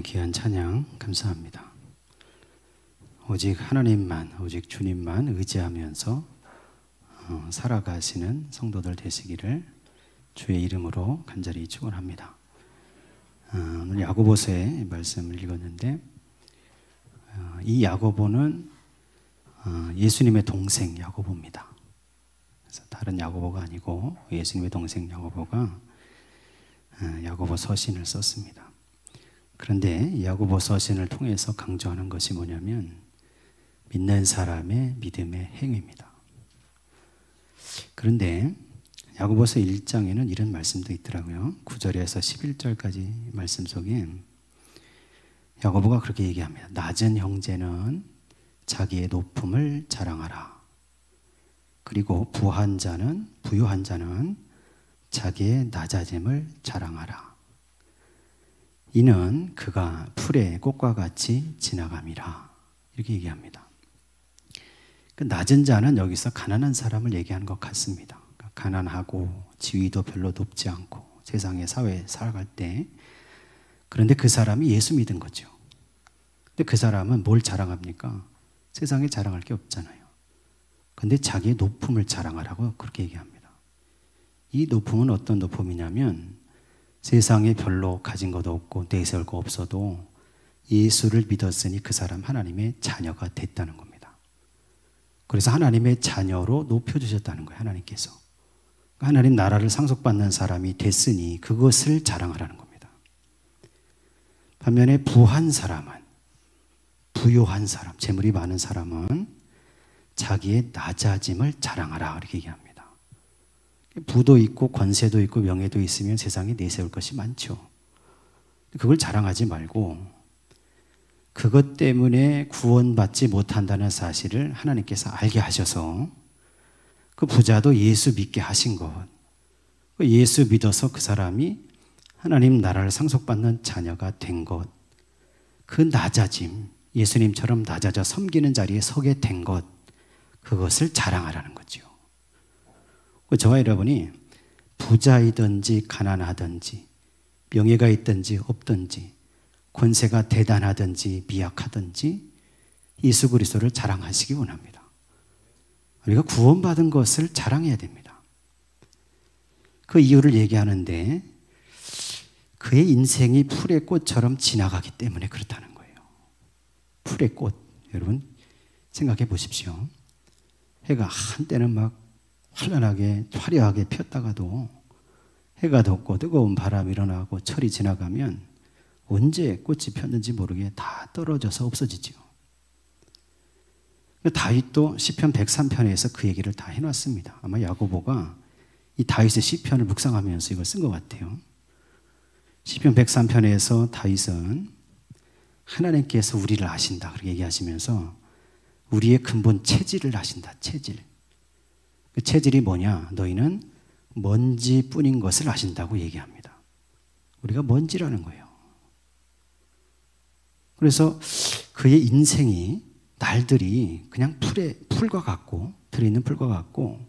귀한 찬양 감사합니다. 오직 하나님만, 오직 주님만 의지하면서 살아가시는 성도들 되시기를 주의 이름으로 간절히 축원합니다. 오늘 야고보서의 말씀을 읽었는데 이 야고보는 예수님의 동생 야고보입니다. 그래서 다른 야고보가 아니고 예수님의 동생 야고보가 야고보 서신을 썼습니다. 그런데 이 야고보 서신을 통해서 강조하는 것이 뭐냐면 믿는 사람의 믿음의 행위입니다. 그런데 야고보서 1장에는 이런 말씀도 있더라고요. 9절에서 11절까지 말씀 속에 야고보가 그렇게 얘기합니다. 낮은 형제는 자기의 높음을 자랑하라. 그리고 부유한 자는 자기의 낮아짐을 자랑하라. 이는 그가 풀의 꽃과 같이 지나감이라. 이렇게 얘기합니다. 그 낮은 자는 여기서 가난한 사람을 얘기하는 것 같습니다. 가난하고 지위도 별로 높지 않고 세상의 사회에 살아갈 때, 그런데 그 사람이 예수 믿은 거죠. 근데 그 사람은 뭘 자랑합니까? 세상에 자랑할 게 없잖아요. 근데 자기의 높음을 자랑하라고 그렇게 얘기합니다. 이 높음은 어떤 높음이냐면 세상에 별로 가진 것도 없고 내세울 거 없어도 예수를 믿었으니 그 사람 하나님의 자녀가 됐다는 겁니다. 그래서 하나님의 자녀로 높여주셨다는 거예요. 하나님께서. 하나님 나라를 상속받는 사람이 됐으니 그것을 자랑하라는 겁니다. 반면에 부유한 사람, 재물이 많은 사람은 자기의 낮아짐을 자랑하라 이렇게 얘기합니다. 부도 있고 권세도 있고 명예도 있으면 세상에 내세울 것이 많죠. 그걸 자랑하지 말고 그것 때문에 구원받지 못한다는 사실을 하나님께서 알게 하셔서 그 부자도 예수 믿게 하신 것, 예수 믿어서 그 사람이 하나님 나라를 상속받는 자녀가 된 것, 그 낮아짐, 예수님처럼 낮아져 섬기는 자리에 서게 된 것, 그것을 자랑하라는 거죠. 저와 여러분이 부자이든지 가난하든지 명예가 있든지 없든지 권세가 대단하든지 미약하든지 예수 그리스도를 자랑하시기 원합니다. 우리가 구원받은 것을 자랑해야 됩니다. 그 이유를 얘기하는데 그의 인생이 풀의 꽃처럼 지나가기 때문에 그렇다는 거예요. 풀의 꽃, 여러분 생각해 보십시오. 해가 한때는 막 환란하게 화려하게 폈다가도 해가 덥고 뜨거운 바람이 일어나고 철이 지나가면 언제 꽃이 폈는지 모르게 다 떨어져서 없어지죠. 다윗도 시편 103편에서 그 얘기를 다 해놨습니다. 아마 야고보가 이 다윗의 시편을 묵상하면서 이걸 쓴 것 같아요. 시편 103편에서 다윗은 하나님께서 우리를 아신다 그렇게 얘기하시면서 우리의 근본 체질을 아신다. 체질. 그 체질이 뭐냐? 너희는 먼지뿐인 것을 아신다고 얘기합니다. 우리가 먼지라는 거예요. 그래서 그의 인생이 날들이 그냥 풀과 같고 들에 있는 풀과 같고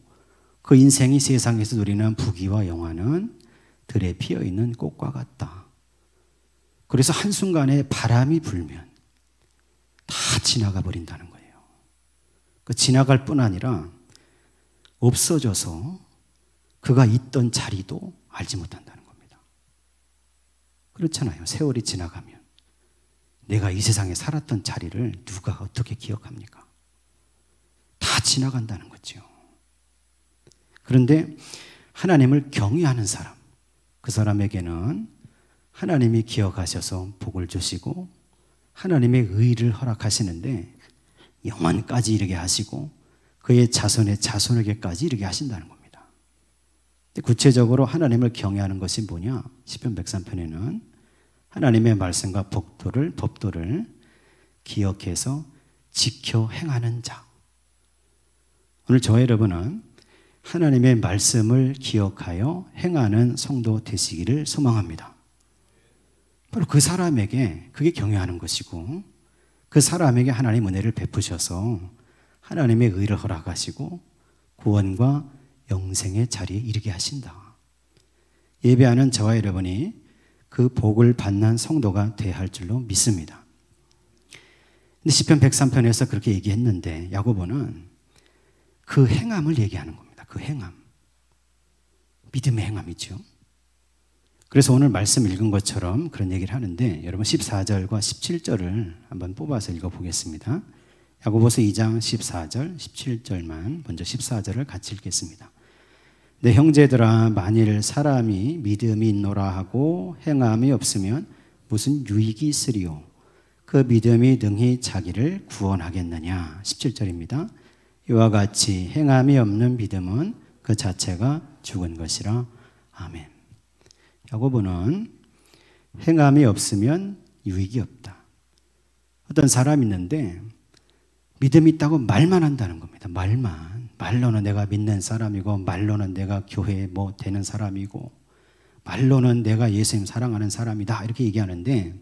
그 인생이 세상에서 누리는 부귀와 영화는 들에 피어있는 꽃과 같다. 그래서 한순간에 바람이 불면 다 지나가 버린다는 거예요. 그 지나갈 뿐 아니라 없어져서 그가 있던 자리도 알지 못한다는 겁니다. 그렇잖아요. 세월이 지나가면 내가 이 세상에 살았던 자리를 누가 어떻게 기억합니까? 다 지나간다는 거죠. 그런데 하나님을 경외하는 사람, 그 사람에게는 하나님이 기억하셔서 복을 주시고 하나님의 의를 허락하시는데 영원까지 이르게 하시고 그의 자손의 자손에게까지 이르게 하신다는 겁니다. 구체적으로 하나님을 경외하는 것이 뭐냐? 시편 103편에는 하나님의 말씀과 법도를 기억해서 지켜 행하는 자. 오늘 저와 여러분은 하나님의 말씀을 기억하여 행하는 성도 되시기를 소망합니다. 바로 그 사람에게 그게 경외하는 것이고 그 사람에게 하나님 은혜를 베푸셔서 하나님의 의를 허락하시고 구원과 영생의 자리에 이르게 하신다. 예배하는 저와 여러분이 그 복을 받는 성도가 되어야 할 줄로 믿습니다. 근데 시편 103편에서 그렇게 얘기했는데 야고보는 그 행함을 얘기하는 겁니다. 그 행함. 믿음의 행함이죠. 그래서 오늘 말씀 읽은 것처럼 그런 얘기를 하는데 여러분 14절과 17절을 한번 뽑아서 읽어보겠습니다. 야고보서 2장 14절, 17절만 먼저 14절을 같이 읽겠습니다. 내 형제들아 만일 사람이 믿음이 있노라 하고 행함이 없으면 무슨 유익이 있으리요? 그 믿음이 능히 자기를 구원하겠느냐? 17절입니다. 이와 같이 행함이 없는 믿음은 그 자체가 죽은 것이라. 아멘. 야고보는 행함이 없으면 유익이 없다. 어떤 사람이 있는데 믿음이 있다고 말만 한다는 겁니다. 말로는 내가 믿는 사람이고 말로는 내가 교회에 뭐 되는 사람이고 말로는 내가 예수님 사랑하는 사람이다 이렇게 얘기하는데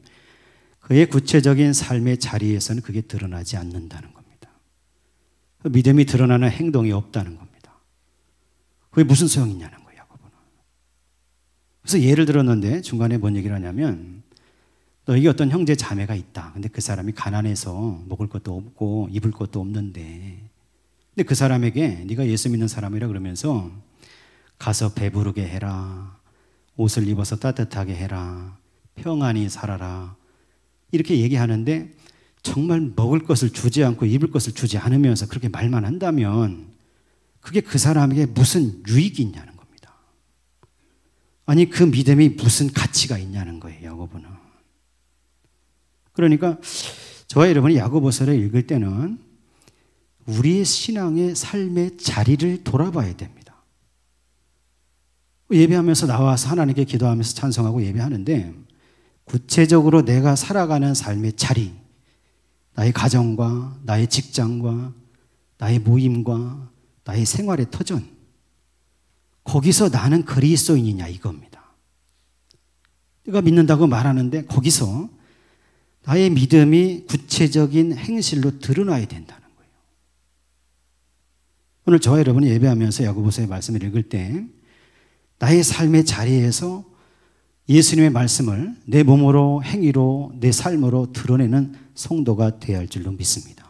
그의 구체적인 삶의 자리에서는 그게 드러나지 않는다는 겁니다. 그 믿음이 드러나는 행동이 없다는 겁니다. 그게 무슨 소용이 있냐는 거예요. 야고보는. 그래서 예를 들었는데 중간에 뭔 얘기를 하냐면 너에게 어떤 형제 자매가 있다. 근데 그 사람이 가난해서 먹을 것도 없고 입을 것도 없는데 근데 그 사람에게 네가 예수 믿는 사람이라 그러면서 가서 배부르게 해라. 옷을 입어서 따뜻하게 해라. 평안히 살아라. 이렇게 얘기하는데 정말 먹을 것을 주지 않고 입을 것을 주지 않으면서 그렇게 말만 한다면 그게 그 사람에게 무슨 유익이 있냐는 겁니다. 아니 그 믿음이 무슨 가치가 있냐는 거예요. 야고보는. 그러니까 저와 여러분이 야고보서를 읽을 때는 우리의 신앙의 삶의 자리를 돌아봐야 됩니다. 예배하면서 나와서 하나님께 기도하면서 찬송하고 예배하는데 구체적으로 내가 살아가는 삶의 자리, 나의 가정과 나의 직장과 나의 모임과 나의 생활의 터전, 거기서 나는 그리스도인이냐 이겁니다. 내가 믿는다고 말하는데 거기서 나의 믿음이 구체적인 행실로 드러나야 된다는 거예요. 오늘 저와 여러분이 예배하면서 야고보서의 말씀을 읽을 때 나의 삶의 자리에서 예수님의 말씀을 내 몸으로 행위로 내 삶으로 드러내는 성도가 되어야 할 줄로 믿습니다.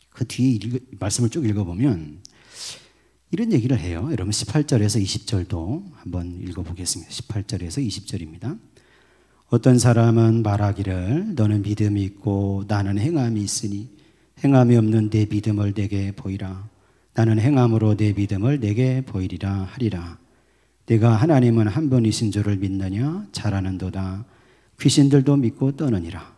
그 뒤에 말씀을 쭉 읽어보면 이런 얘기를 해요. 여러분 18절에서 20절도 한번 읽어보겠습니다. 18절에서 20절입니다. 어떤 사람은 말하기를 너는 믿음이 있고 나는 행함이 있으니 행함이 없는 내 믿음을 내게 보이라. 나는 행함으로 내 믿음을 내게 보이리라 하리라. 내가 하나님은 한 분이신 줄을 믿느냐? 잘하는도다. 귀신들도 믿고 떠느니라.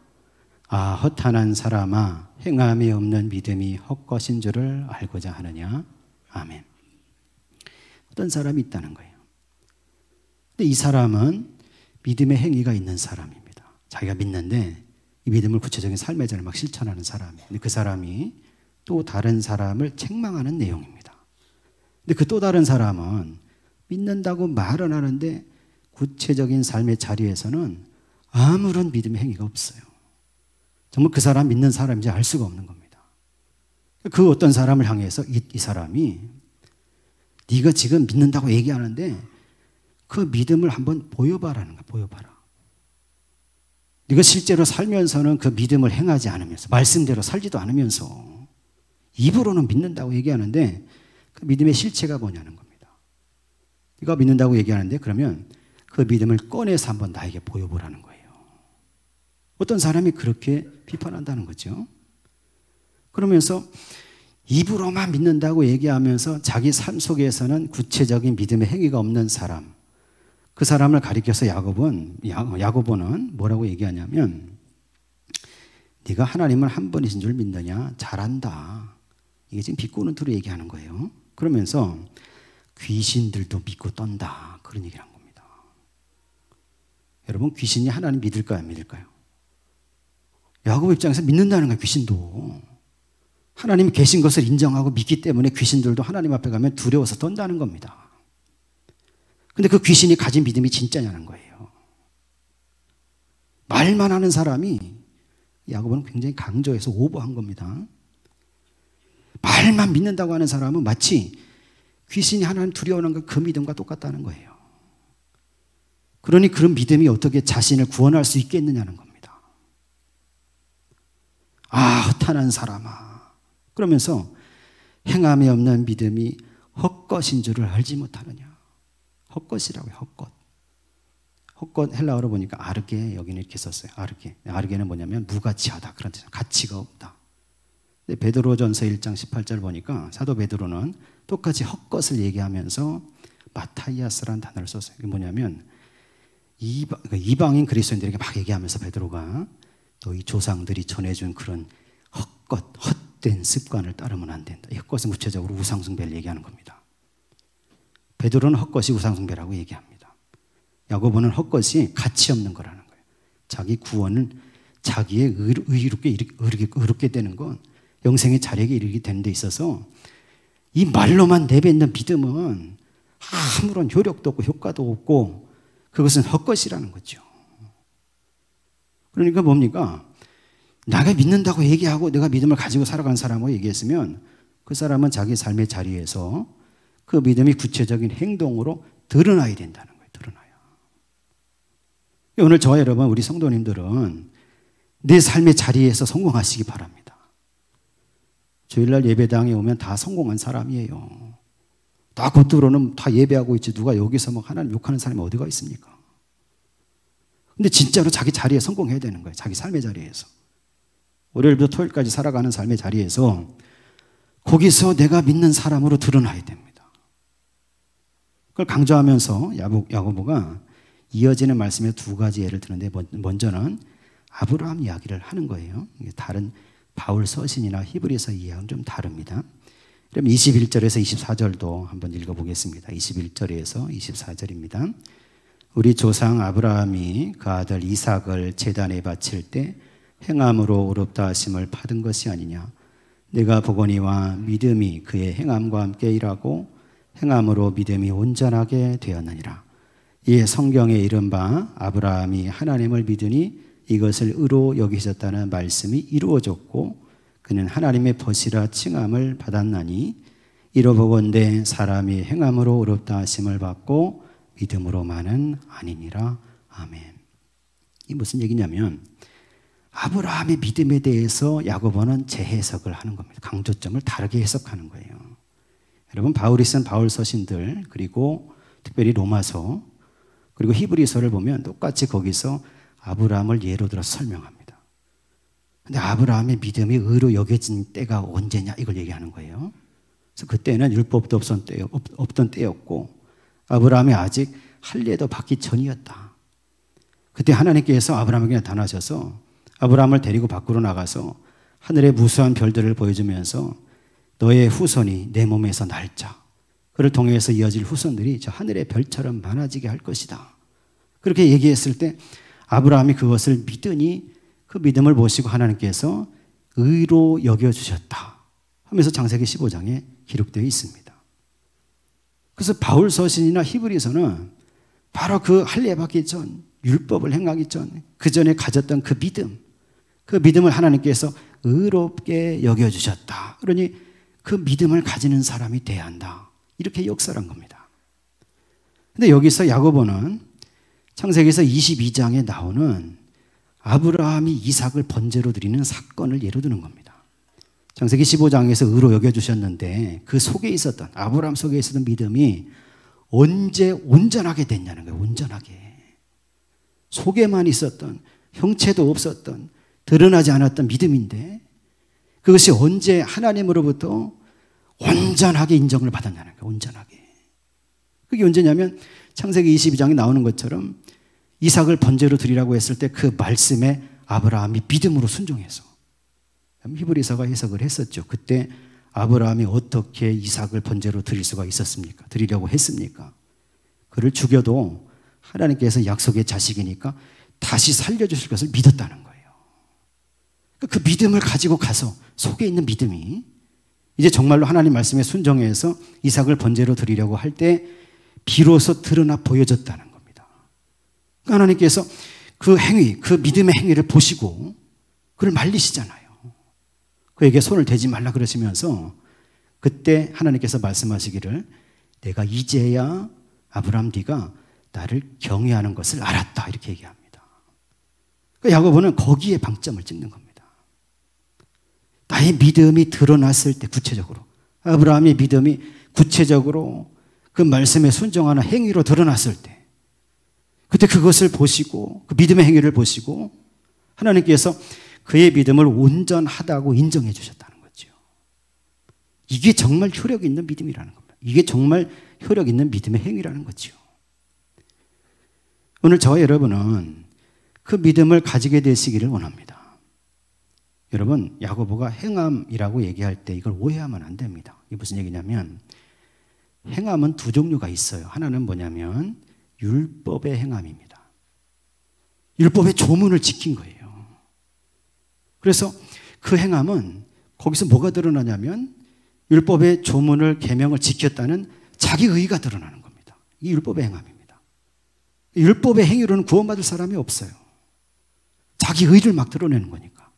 아 허탄한 사람아 행함이 없는 믿음이 헛것인 줄을 알고자 하느냐? 아멘. 어떤 사람이 있다는 거예요. 근데 이 사람은 믿음의 행위가 있는 사람입니다. 자기가 믿는데 이 믿음을 구체적인 삶의 자리에 막 실천하는 사람이에요. 근데 그 사람이 또 다른 사람을 책망하는 내용입니다. 근데 그 또 다른 사람은 믿는다고 말은 하는데 구체적인 삶의 자리에서는 아무런 믿음의 행위가 없어요. 정말 그 사람 믿는 사람인지 알 수가 없는 겁니다. 그 어떤 사람을 향해서 이 사람이 네가 지금 믿는다고 얘기하는데 그 믿음을 한번 보여봐라는 거야. 보여봐라. 네가 실제로 살면서는 그 믿음을 행하지 않으면서 말씀대로 살지도 않으면서 입으로는 믿는다고 얘기하는데 그 믿음의 실체가 뭐냐는 겁니다. 네가 믿는다고 얘기하는데 그러면 그 믿음을 꺼내서 한번 나에게 보여보라는 거예요. 어떤 사람이 그렇게 비판한다는 거죠. 그러면서 입으로만 믿는다고 얘기하면서 자기 삶 속에서는 구체적인 믿음의 행위가 없는 사람, 그 사람을 가리켜서 야고보는 뭐라고 얘기하냐면 네가 하나님을 한 분이신 줄 믿느냐? 잘한다. 이게 지금 비꼬는 투로 얘기하는 거예요. 그러면서 귀신들도 믿고 떤다. 그런 얘기를 한 겁니다. 여러분 귀신이 하나님 믿을까요? 안 믿을까요? 야고보 입장에서 믿는다는 거예요. 귀신도. 하나님이 계신 것을 인정하고 믿기 때문에 귀신들도 하나님 앞에 가면 두려워서 떤다는 겁니다. 근데 그 귀신이 가진 믿음이 진짜냐는 거예요. 말만 하는 사람이 야고보는 굉장히 강조해서 오버한 겁니다. 말만 믿는다고 하는 사람은 마치 귀신이 하나님 두려워하는 그 믿음과 똑같다는 거예요. 그러니 그런 믿음이 어떻게 자신을 구원할 수 있겠느냐는 겁니다. 아, 허탄한 사람아. 그러면서 행함이 없는 믿음이 헛것인 줄을 알지 못하느냐. 헛것이라고요. 헛것. 헛것 헬라어로 보니까 아르게, 여기는 이렇게 썼어요. 아르게. 아르게는 뭐냐면 무가치하다, 그런 뜻이에요. 가치가 없다. 근데 베드로전서 1장 18절 보니까 사도 베드로는 똑같이 헛것을 얘기하면서 마타이아스라는 단어를 썼어요. 이게 뭐냐면 이방인 그리스도인들에게 막 얘기하면서 베드로가 너희 조상들이 전해준 그런 헛것, 헛된 습관을 따르면 안 된다. 이 헛것은 구체적으로 우상숭배를 얘기하는 겁니다. 베드로는 헛것이 우상숭배라고 얘기합니다. 야고보는 헛것이 가치 없는 거라는 거예요. 자기 구원을 자기의 의롭게 되는 건 영생의 자리에 이르게 되는 데 있어서 이 말로만 내뱉는 믿음은 아무런 효력도 없고 효과도 없고 그것은 헛것이라는 거죠. 그러니까 뭡니까? 내가 믿는다고 얘기하고 내가 믿음을 가지고 살아간 사람하고 얘기했으면 그 사람은 자기 삶의 자리에서 그 믿음이 구체적인 행동으로 드러나야 된다는 거예요. 드러나야. 오늘 저와 여러분 우리 성도님들은 내 삶의 자리에서 성공하시기 바랍니다. 주일날 예배당에 오면 다 성공한 사람이에요. 다 겉으로는 다 예배하고 있지 누가 여기서 막 하나님 욕하는 사람이 어디가 있습니까? 근데 진짜로 자기 자리에 성공해야 되는 거예요. 자기 삶의 자리에서. 월요일부터 토요일까지 살아가는 삶의 자리에서 거기서 내가 믿는 사람으로 드러나야 됩니다. 그걸 강조하면서 야고보가 이어지는 말씀에 두 가지 예를 드는데 먼저는 아브라함 이야기를 하는 거예요. 다른 바울 서신이나 히브리서 이야기는 좀 다릅니다. 그럼 21절에서 24절도 한번 읽어보겠습니다. 21절에서 24절입니다. 우리 조상 아브라함이 그 아들 이삭을 제단에 바칠 때 행함으로 의롭다 하심을 받은 것이 아니냐. 내가 보거니와 믿음이 그의 행함과 함께 일하고 행함으로 믿음이 온전하게 되었느니라. 이에 성경에 이른바 아브라함이 하나님을 믿으니 이것을 의로 여기셨다는 말씀이 이루어졌고 그는 하나님의 벗이라 칭함을 받았나니 이로보건대 사람이 행함으로 의롭다 하심을 받고 믿음으로만은 아니니라. 아멘. 이 무슨 얘기냐면 아브라함의 믿음에 대해서 야고보는 재해석을 하는 겁니다. 강조점을 다르게 해석하는 거예요. 여러분 바울이 쓴 바울 서신들 그리고 특별히 로마서 그리고 히브리서를 보면 똑같이 거기서 아브라함을 예로 들어서 설명합니다. 근데 아브라함의 믿음이 의로 여겨진 때가 언제냐 이걸 얘기하는 거예요. 그래서 그때는 율법도 없던 때였고 아브라함이 아직 할례도 받기 전이었다. 그때 하나님께서 아브라함에게 나타나셔서 아브라함을 데리고 밖으로 나가서 하늘의 무수한 별들을 보여주면서 너의 후손이 내 몸에서 날자. 그를 통해서 이어질 후손들이 저 하늘의 별처럼 많아지게 할 것이다. 그렇게 얘기했을 때 아브라함이 그것을 믿으니 그 믿음을 보시고 하나님께서 의로 여겨주셨다 하면서 창세기 15장에 기록되어 있습니다. 그래서 바울 서신이나 히브리서는 바로 그 할례 받기 전, 율법을 행하기 전, 그 전에 가졌던 그 믿음을 하나님께서 의롭게 여겨주셨다. 그러니 그 믿음을 가지는 사람이 돼야 한다. 이렇게 역설한 겁니다. 근데 여기서 야고보는 창세기에서 22장에 나오는 아브라함이 이삭을 번제로 드리는 사건을 예로 드는 겁니다. 창세기 15장에서 의로 여겨주셨는데 그 속에 있었던 아브라함 속에 있었던 믿음이 언제 온전하게 됐냐는 거예요. 온전하게. 속에만 있었던 형체도 없었던 드러나지 않았던 믿음인데 그것이 언제 하나님으로부터 온전하게 인정을 받았냐는 거예요. 온전하게. 그게 언제냐면 창세기 22장에 나오는 것처럼 이삭을 번제로 드리라고 했을 때 그 말씀에 아브라함이 믿음으로 순종해서 히브리서가 해석을 했었죠. 그때 아브라함이 어떻게 이삭을 번제로 드릴 수가 있었습니까? 드리려고 했습니까? 그를 죽여도 하나님께서 약속의 자식이니까 다시 살려주실 것을 믿었다는 거예요. 그 믿음을 가지고 가서 속에 있는 믿음이 이제 정말로 하나님 말씀에 순종해서 이삭을 번제로 드리려고 할 때 비로소 드러나 보여졌다는 겁니다. 하나님께서 그 행위, 그 믿음의 행위를 보시고 그를 말리시잖아요. 그에게 손을 대지 말라 그러시면서 그때 하나님께서 말씀하시기를 내가 이제야 아브라함 네가 나를 경외하는 것을 알았다. 이렇게 얘기합니다. 그러니까 야고보는 거기에 방점을 찍는 겁니다. 나의 믿음이 드러났을 때 구체적으로, 아브라함의 믿음이 구체적으로 그 말씀에 순종하는 행위로 드러났을 때, 그때 그것을 보시고 그 믿음의 행위를 보시고 하나님께서 그의 믿음을 온전하다고 인정해 주셨다는 거죠. 이게 정말 효력 있는 믿음이라는 겁니다. 이게 정말 효력 있는 믿음의 행위라는 거죠. 오늘 저와 여러분은 그 믿음을 가지게 되시기를 원합니다. 여러분, 야고보가 행함이라고 얘기할 때 이걸 오해하면 안 됩니다. 이게 무슨 얘기냐면 행함은 두 종류가 있어요. 하나는 뭐냐면 율법의 행함입니다. 율법의 조문을 지킨 거예요. 그래서 그 행함은 거기서 뭐가 드러나냐면 율법의 조문을 계명을 지켰다는 자기 의의가 드러나는 겁니다. 이게 율법의 행함입니다. 율법의 행위로는 구원받을 사람이 없어요. 자기 의의를 막 드러내는 거니까.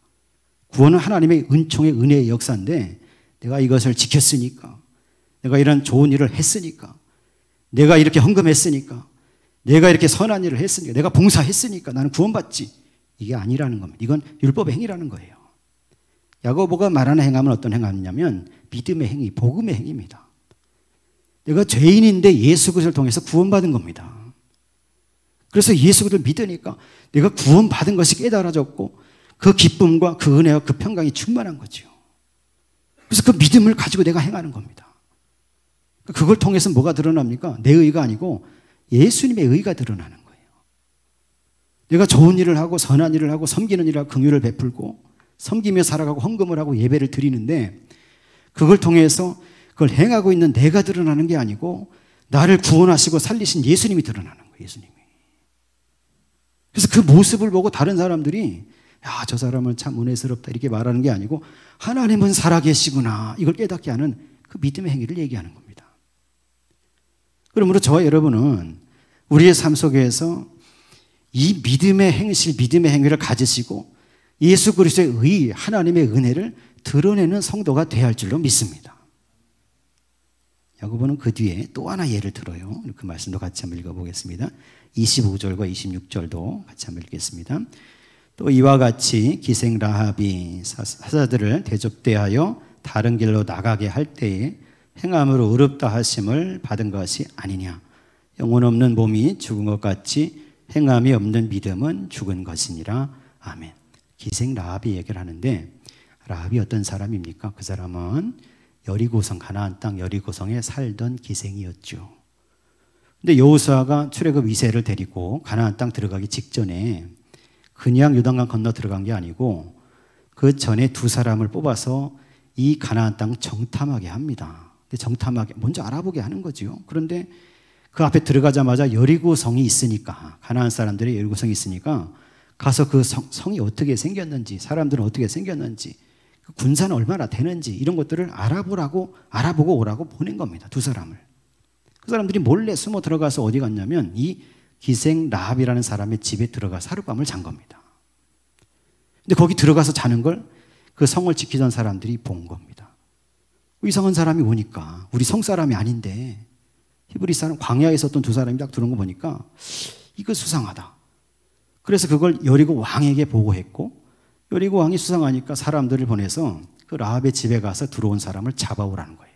구원은 하나님의 은총의 은혜의 역사인데 내가 이것을 지켰으니까, 내가 이런 좋은 일을 했으니까, 내가 이렇게 헌금했으니까, 내가 이렇게 선한 일을 했으니까, 내가 봉사했으니까 나는 구원받지. 이게 아니라는 겁니다. 이건 율법의 행위라는 거예요. 야고보가 말하는 행함은 어떤 행함이냐면 믿음의 행위, 복음의 행위입니다. 내가 죄인인데 예수 그리스도를 통해서 구원받은 겁니다. 그래서 예수 그리스도를 믿으니까 내가 구원받은 것이 깨달아졌고 그 기쁨과 그 은혜와 그 평강이 충만한 거죠. 그래서 그 믿음을 가지고 내가 행하는 겁니다. 그걸 통해서 뭐가 드러납니까? 내 의가 아니고 예수님의 의가 드러나는 거예요. 내가 좋은 일을 하고 선한 일을 하고 섬기는 일을 하고 긍휼을 베풀고 섬기며 살아가고 헌금을 하고 예배를 드리는데 그걸 통해서 그걸 행하고 있는 내가 드러나는 게 아니고 나를 구원하시고 살리신 예수님이 드러나는 거예요. 예수님이. 그래서 그 모습을 보고 다른 사람들이 야, 저 사람은 참 은혜스럽다 이렇게 말하는 게 아니고 하나님은 살아계시구나 이걸 깨닫게 하는 그 믿음의 행위를 얘기하는 겁니다. 그러므로 저와 여러분은 우리의 삶 속에서 이 믿음의 행실, 믿음의 행위를 가지시고 예수 그리스도의 의, 하나님의 은혜를 드러내는 성도가 되어야 할 줄로 믿습니다. 야고보는 그 뒤에 또 하나 예를 들어요. 그 말씀도 같이 한번 읽어보겠습니다. 25절과 26절도 같이 한번 읽겠습니다. 또 이와 같이 기생 라합이 사자들을 대접대하여 다른 길로 나가게 할 때에 행함으로 의롭다 하심을 받은 것이 아니냐. 영혼 없는 몸이 죽은 것 같이 행함이 없는 믿음은 죽은 것이니라. 아멘. 기생 라합이 얘기를 하는데 라합이 어떤 사람입니까? 그 사람은 여리고성, 가나안 땅 여리고성에 살던 기생이었죠. 근데 여호수아가 출애굽 2세를 데리고 가나안 땅 들어가기 직전에 그냥 요단강 건너 들어간 게 아니고 그 전에 두 사람을 뽑아서 이 가나안 땅 정탐하게 합니다. 근데 정탐하게 먼저 알아보게 하는 거죠. 그런데 그 앞에 들어가자마자 여리고성이 있으니까 가나안 사람들이 여리고성이 있으니까 가서 그 성이 어떻게 생겼는지 사람들은 어떻게 생겼는지 그 군사는 얼마나 되는지 이런 것들을 알아보고 오라고 보낸 겁니다. 두 사람을. 그 사람들이 몰래 숨어 들어가서 어디 갔냐면 이 기생 라합이라는 사람의 집에 들어가서 하룻밤을 잔 겁니다. 근데 거기 들어가서 자는 걸 그 성을 지키던 사람들이 본 겁니다. 이상한 사람이 오니까 우리 성 사람이 아닌데 히브리 사람 광야에 있었던 두 사람이 딱 들어온 거 보니까 이거 수상하다. 그래서 그걸 여리고 왕에게 보고했고 여리고 왕이 수상하니까 사람들을 보내서 그 라합의 집에 가서 들어온 사람을 잡아오라는 거예요.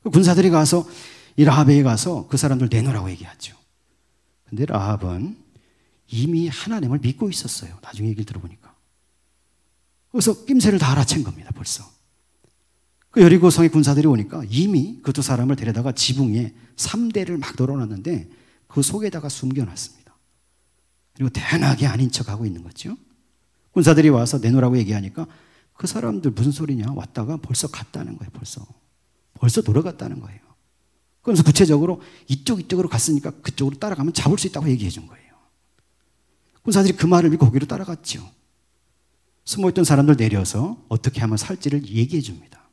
그 군사들이 가서 이 라합에게 가서 그 사람들 내놓으라고 얘기하죠. 근데 라합은 이미 하나님을 믿고 있었어요. 나중에 얘기를 들어보니까. 그래서 낌새를 다 알아챈 겁니다. 벌써. 그 여리고성의 군사들이 오니까 이미 그 두 사람을 데려다가 지붕에 3대를 막 널어놨는데 그 속에다가 숨겨놨습니다. 그리고 대낮에 아닌 척하고 있는 거죠. 군사들이 와서 내놓으라고 얘기하니까 그 사람들 무슨 소리냐 왔다가 벌써 갔다는 거예요. 벌써 돌아갔다는 거예요. 그러면서 구체적으로 이쪽으로 갔으니까 그쪽으로 따라가면 잡을 수 있다고 얘기해 준 거예요. 군사들이 그 말을 믿고 거기로 따라갔죠. 숨어있던 사람들 내려서 어떻게 하면 살지를 얘기해 줍니다.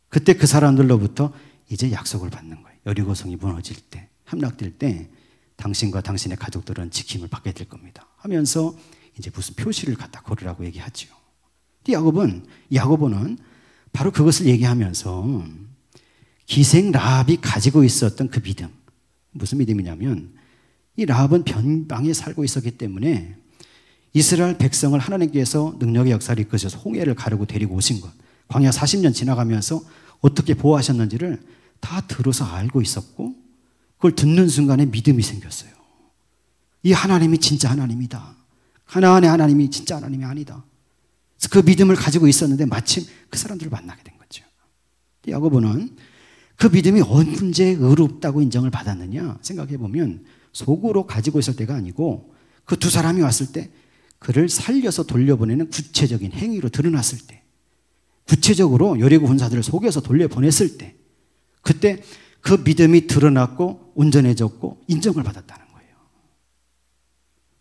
그때 그 사람들로부터 이제 약속을 받는 거예요. 여리고성이 무너질 때, 함락될 때 당신과 당신의 가족들은 지킴을 받게 될 겁니다. 하면서 이제 무슨 표시를 갖다 걸으라고 얘기하죠. 야고보는 바로 그것을 얘기하면서 기생 라합이 가지고 있었던 그 믿음, 무슨 믿음이냐면 이 라합은 변방에 살고 있었기 때문에 이스라엘 백성을 하나님께서 능력의 역사를 이끄셔서 홍해를 가르고 데리고 오신 것, 광야 40년 지나가면서 어떻게 보호하셨는지를 다 들어서 알고 있었고 그걸 듣는 순간에 믿음이 생겼어요. 이 하나님이 진짜 하나님이다. 하나님의 하나님이 진짜 하나님이 아니다. 그 믿음을 가지고 있었는데 마침 그 사람들을 만나게 된 거죠. 야고보는 그 믿음이 언제 의롭다고 인정을 받았느냐 생각해 보면 속으로 가지고 있을 때가 아니고 그 두 사람이 왔을 때 그를 살려서 돌려보내는 구체적인 행위로 드러났을 때, 구체적으로 여리고 군사들을 속여서 돌려보냈을 때, 그때 그 믿음이 드러났고 온전해졌고 인정을 받았다는 거예요.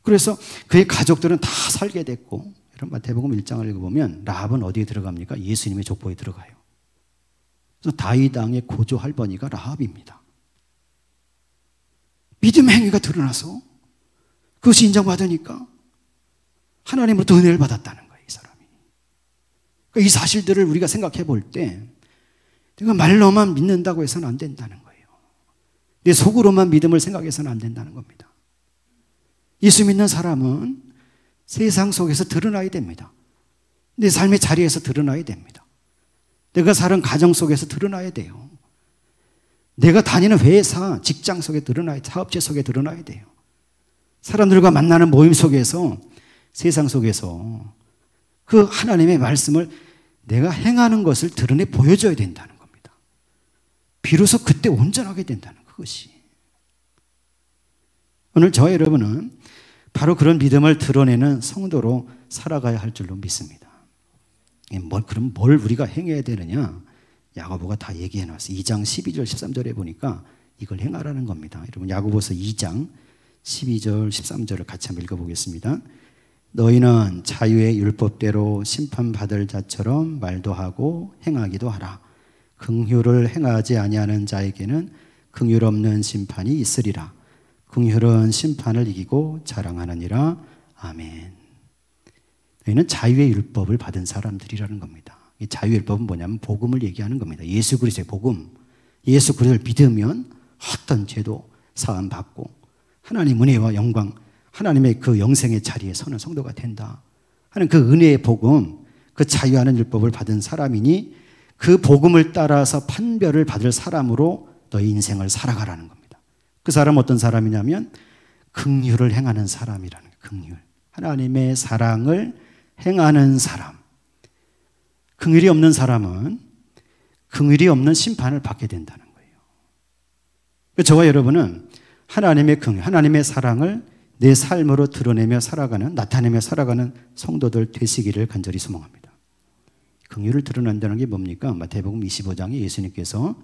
그래서 그의 가족들은 다 살게 됐고, 이런 마태복음 1장을 읽어보면 라합은 어디에 들어갑니까? 예수님의 족보에 들어가요. 그래서 다윗 왕의 고조 할머니가 라합입니다. 믿음 행위가 드러나서 그것이 인정받으니까 하나님으로부터 은혜를 받았다는 거예요, 이 사람이. 그러니까 이 사실들을 우리가 생각해 볼 때 내가 말로만 믿는다고 해서는 안 된다는 거예요. 내 속으로만 믿음을 생각해서는 안 된다는 겁니다. 예수 믿는 사람은 세상 속에서 드러나야 됩니다. 내 삶의 자리에서 드러나야 됩니다. 내가 사는 가정 속에서 드러나야 돼요. 내가 다니는 회사, 직장 속에 드러나야, 사업체 속에 드러나야 돼요. 사람들과 만나는 모임 속에서, 세상 속에서 그 하나님의 말씀을 내가 행하는 것을 드러내 보여줘야 된다는 겁니다. 비로소 그때 온전하게 된다는 그것이. 오늘 저와 여러분은 바로 그런 믿음을 드러내는 성도로 살아가야 할 줄로 믿습니다. 그럼 뭘 우리가 행해야 되느냐? 야고보가 다 얘기해 놨어요. 2장 12절 13절에 보니까 이걸 행하라는 겁니다. 여러분 야고보서 2장 12절 13절을 같이 한번 읽어보겠습니다. 너희는 자유의 율법대로 심판받을 자처럼 말도 하고 행하기도 하라. 긍휼을 행하지 아니하는 자에게는 긍휼 없는 심판이 있으리라. 긍휼은 심판을 이기고 자랑하느니라. 아멘. 너희는 자유의 율법을 받은 사람들이라는 겁니다. 이 자유의 율법은 뭐냐면 복음을 얘기하는 겁니다. 예수 그리스도의 복음. 예수 그리스도를 믿으면 어떤 죄도 사함 받고 하나님 은혜와 영광, 하나님의 그 영생의 자리에 서는 성도가 된다 하는 그 은혜의 복음, 그 자유하는 율법을 받은 사람이니 그 복음을 따라서 판별을 받을 사람으로 너희 인생을 살아가라는 겁니다. 그 사람은 어떤 사람이냐면 긍휼을 행하는 사람이라는 거예요. 긍휼. 하나님의 사랑을 행하는 사람. 긍휼이 없는 사람은 긍휼이 없는 심판을 받게 된다는 거예요. 저와 여러분은 하나님의 긍휼, 하나님의 사랑을 내 삶으로 드러내며 살아가는, 나타내며 살아가는 성도들 되시기를 간절히 소망합니다. 긍휼을 드러낸다는 게 뭡니까? 마태복음 25장에 예수님께서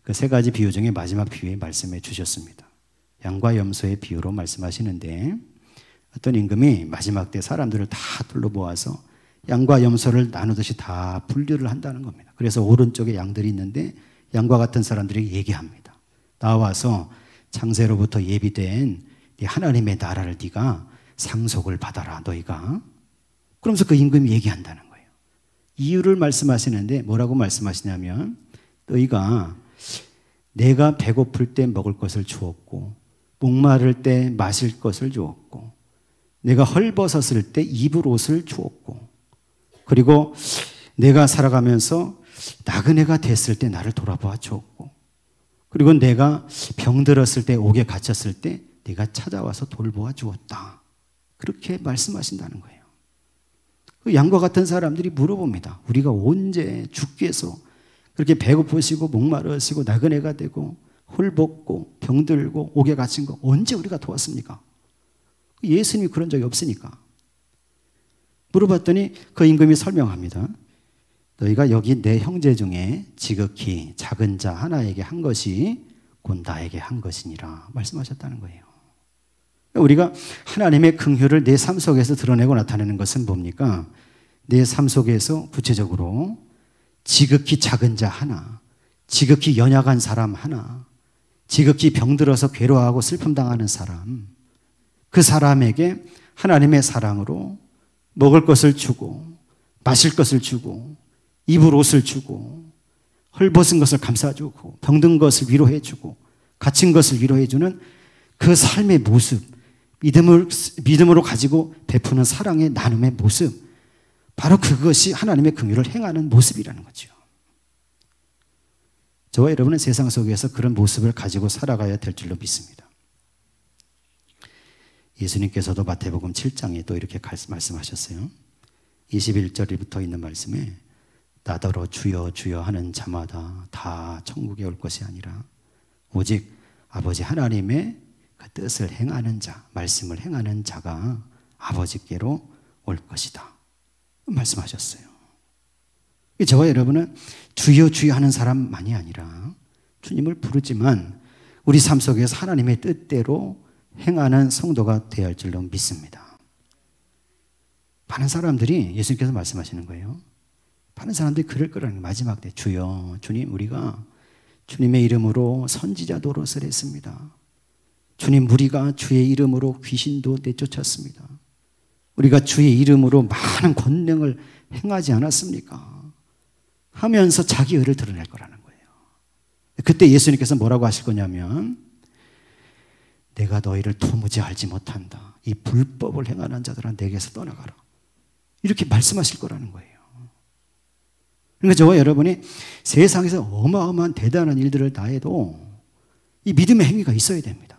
그 세 가지 비유 중에 마지막 비유에 말씀해 주셨습니다. 양과 염소의 비유로 말씀하시는데 어떤 임금이 마지막 때 사람들을 다 둘러 모아서 양과 염소를 나누듯이 다 분류를 한다는 겁니다. 그래서 오른쪽에 양들이 있는데 양과 같은 사람들이 얘기합니다. 나와서 창세로부터 예비된 하나님의 나라를 네가 상속을 받아라, 너희가. 그러면서 그 임금이 얘기한다는 거예요. 이유를 말씀하시는데 뭐라고 말씀하시냐면 너희가 내가 배고플 때 먹을 것을 주었고 목마를 때 마실 것을 주었고 내가 헐벗었을 때 입을 옷을 주었고 그리고 내가 살아가면서 나그네가 됐을 때 나를 돌아보아 주었고 그리고 내가 병들었을 때 옥에 갇혔을 때 네가 찾아와서 돌보아 주었다. 그렇게 말씀하신다는 거예요. 그 양과 같은 사람들이 물어봅니다. 우리가 언제 주께서 그렇게 배고프시고 목마르시고 나그네가 되고 홀벗고 병들고 옥에 갇힌 거 언제 우리가 도왔습니까? 예수님이 그런 적이 없으니까. 물어봤더니 그 임금이 설명합니다. 너희가 여기 내 형제 중에 지극히 작은 자 하나에게 한 것이 곧 나에게 한 것이니라 말씀하셨다는 거예요. 우리가 하나님의 긍휼을 내 삶 속에서 드러내고 나타내는 것은 뭡니까? 내 삶 속에서 구체적으로 지극히 작은 자 하나, 지극히 연약한 사람 하나, 지극히 병들어서 괴로워하고 슬픔 당하는 사람, 그 사람에게 하나님의 사랑으로 먹을 것을 주고 마실 것을 주고 입을 옷을 주고 헐벗은 것을 감싸주고 병든 것을 위로해주고 갇힌 것을 위로해주는 그 삶의 모습, 믿음으로 가지고 베푸는 사랑의 나눔의 모습, 바로 그것이 하나님의 긍휼을 행하는 모습이라는 거죠. 저와 여러분은 세상 속에서 그런 모습을 가지고 살아가야 될 줄로 믿습니다. 예수님께서도 마태복음 7장에 또 이렇게 말씀하셨어요. 21절부터 있는 말씀에 나더러 주여 주여 하는 자마다 다 천국에 올 것이 아니라 오직 아버지 하나님의 그 뜻을 행하는 자, 말씀을 행하는 자가 아버지께로 올 것이다 말씀하셨어요. 저와 여러분은 주여 주여 하는 사람만이 아니라 주님을 부르지만 우리 삶 속에서 하나님의 뜻대로 행하는 성도가 되어야 할 줄로 믿습니다. 많은 사람들이 예수님께서 말씀하시는 거예요. 많은 사람들이 그럴 거라는 거예요. 마지막 때 주여 주님 우리가 주님의 이름으로 선지자 노릇을 했습니다. 주님 우리가 주의 이름으로 귀신도 내쫓았습니다. 우리가 주의 이름으로 많은 권능을 행하지 않았습니까? 하면서 자기 의를 드러낼 거라는 거예요. 그때 예수님께서 뭐라고 하실 거냐면 내가 너희를 도무지 알지 못한다. 이 불법을 행하는 자들아 내게서 떠나가라. 이렇게 말씀하실 거라는 거예요. 그러니까 저와 여러분이 세상에서 어마어마한 대단한 일들을 다 해도 이 믿음의 행위가 있어야 됩니다.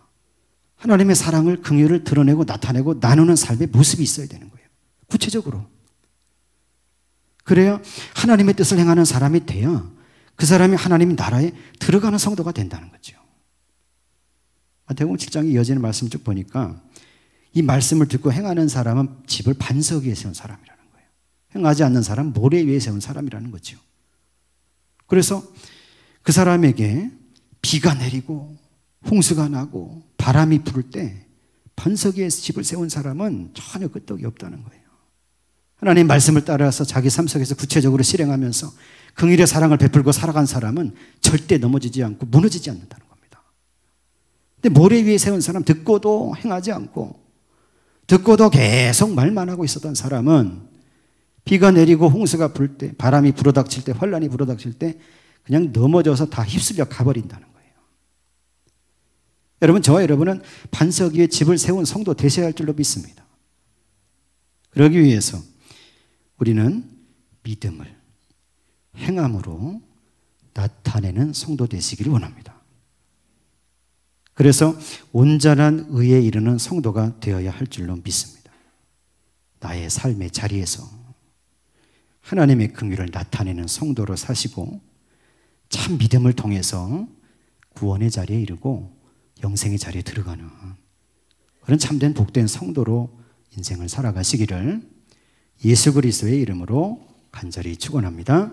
하나님의 사랑을 긍휼을 드러내고 나타내고 나누는 삶의 모습이 있어야 되는 거예요. 구체적으로. 그래야 하나님의 뜻을 행하는 사람이 돼야 그 사람이 하나님 나라에 들어가는 성도가 된다는 거죠. 마태복음 7장에 이어지는 말씀을 쭉 보니까 이 말씀을 듣고 행하는 사람은 집을 반석 위에 세운 사람이라는 거예요. 행하지 않는 사람은 모래 위에 세운 사람이라는 거죠. 그래서 그 사람에게 비가 내리고 홍수가 나고 바람이 불 때 반석 위에 집을 세운 사람은 전혀 끄떡이 없다는 거예요. 하나님의 말씀을 따라서 자기 삶 속에서 구체적으로 실행하면서 긍휼의 사랑을 베풀고 살아간 사람은 절대 넘어지지 않고 무너지지 않는다는 겁니다. 근데 모래 위에 세운 사람, 듣고도 행하지 않고 듣고도 계속 말만 하고 있었던 사람은 비가 내리고 홍수가 불 때, 바람이 불어닥칠 때, 환란이 불어닥칠 때 그냥 넘어져서 다 휩쓸려 가버린다는 거예요. 여러분, 저와 여러분은 반석 위에 집을 세운 성도 되셔야 할 줄로 믿습니다. 그러기 위해서 우리는 믿음을 행함으로 나타내는 성도 되시기를 원합니다. 그래서 온전한 의에 이르는 성도가 되어야 할 줄로 믿습니다. 나의 삶의 자리에서 하나님의 긍휼을 나타내는 성도로 사시고 참 믿음을 통해서 구원의 자리에 이르고 영생의 자리에 들어가는 그런 참된 복된 성도로 인생을 살아가시기를 예수 그리스도의 이름으로 간절히 축원합니다.